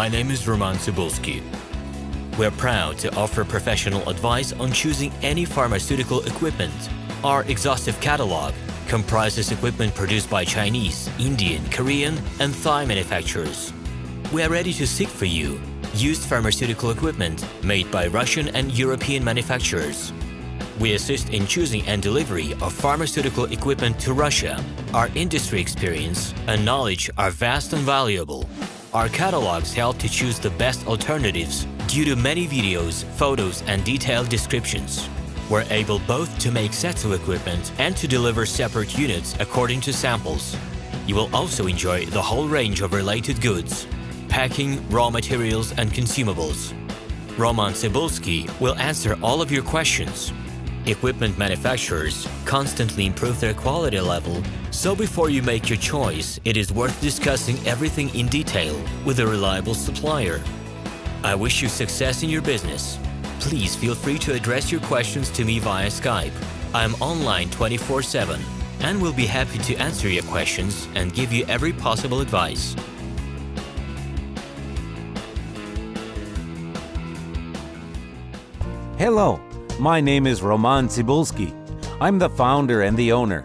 My name is Roman Cybulski. We're proud to offer professional advice on choosing any pharmaceutical equipment. Our exhaustive catalog comprises equipment produced by Chinese, Indian, Korean, and Thai manufacturers. We are ready to seek for you used pharmaceutical equipment made by Russian and European manufacturers. We assist in choosing and delivery of pharmaceutical equipment to Russia. Our industry experience and knowledge are vast and valuable. Our catalogs help to choose the best alternatives due to many videos, photos, and detailed descriptions. We're able both to make sets of equipment and to deliver separate units according to samples. You will also enjoy the whole range of related goods, packing, raw materials, and consumables. Roman Cybulski will answer all of your questions. Equipment manufacturers constantly improve their quality level, so before you make your choice, it is worth discussing everything in detail with a reliable supplier. I wish you success in your business. Please feel free to address your questions to me via Skype. I'm online 24/7 and will be happy to answer your questions and give you every possible advice. Hello, my name is Roman Cybulski. I'm the founder and the owner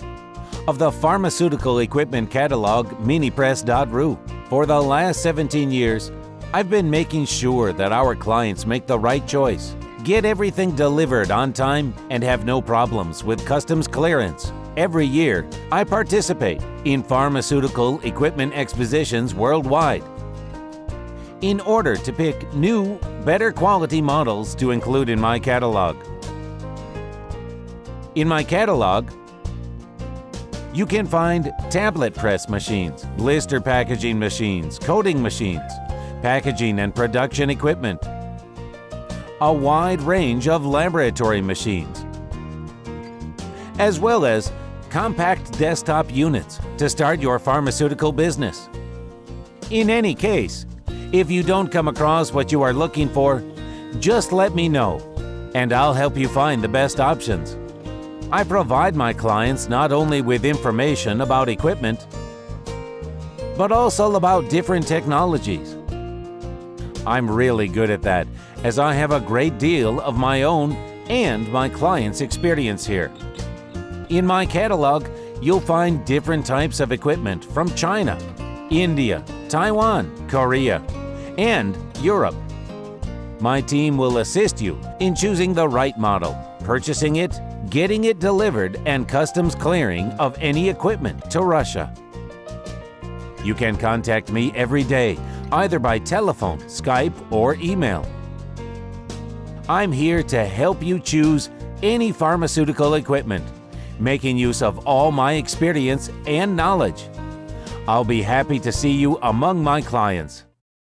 of the pharmaceutical equipment catalog minipress.ru. For the last 17 years, I've been making sure that our clients make the right choice, get everything delivered on time, and have no problems with customs clearance. Every year, I participate in pharmaceutical equipment expositions worldwide in order to pick new, better quality models to include in my catalog. In my catalog, you can find tablet press machines, blister packaging machines, coating machines, packaging and production equipment, a wide range of laboratory machines, as well as compact desktop units to start your pharmaceutical business. In any case, if you don't come across what you are looking for, just let me know, and I'll help you find the best options. I provide my clients not only with information about equipment, but also about different technologies. I'm really good at that, as I have a great deal of my own and my clients' experience here. In my catalog, you'll find different types of equipment from China, India, Taiwan, Korea, and Europe. My team will assist you in choosing the right model, purchasing it, getting it delivered, and customs clearing of any equipment to Russia. You can contact me every day, either by telephone, Skype, or email. I'm here to help you choose any pharmaceutical equipment, making use of all my experience and knowledge. I'll be happy to see you among my clients.